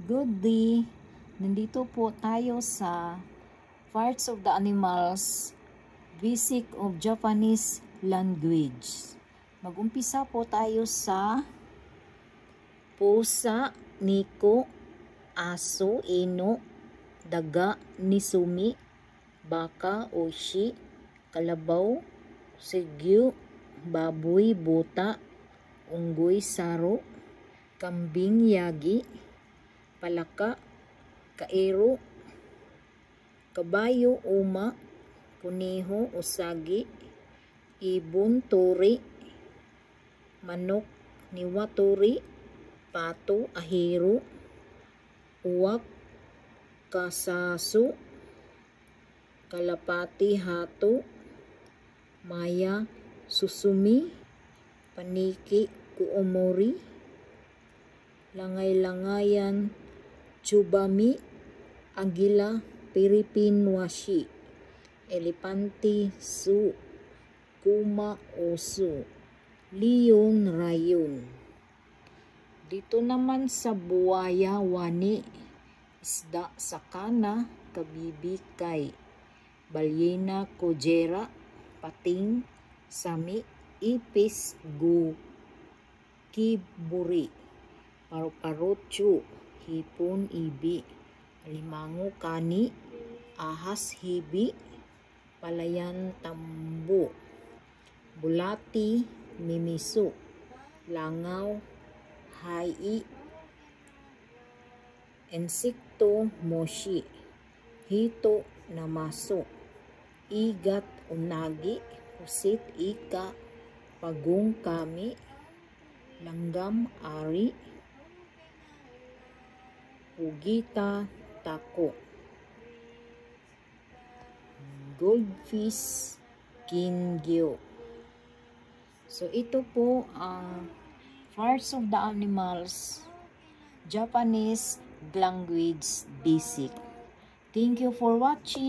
Good day! Nandito po tayo sa Parts of the Animals, Basic of Japanese Language. Mag-umpisa po tayo sa pusa, niko, aso, ino, daga, nisumi, baka, oshi, kalabaw, sigyo, baboy, buta, unggoy, saro, kambing, yagi, palaka, kairo, kabayo, uma, kuneho, usagi, ibon, turi, manok, niwaturi, pato, ahiro, uwak, kasaso, kalapati, hato, maya, susumi, paniki, kuomori, langay-langayan, tsubami, agila, Philippine washi, elepante, su, kuma, oso, leon, rayon. Dito naman sa buwaya, wani, isda, sakana, kabibikay, balyena, kojera, pating, sami, ipis, kiburi, paru-parutsu, hipon, ibi, alimango, kani, ahas, hibi, palayan, tambo, bulati, mimiso, langaw, hai, insekto, moshi, hito, namaso, igat, unagi, pusit, ika, pagong, kami, langgam, ari, pugita, tako, goldfish, kingyo. So ito po ang Parts of the Animals Japanese Language Basic. Thank you for watching.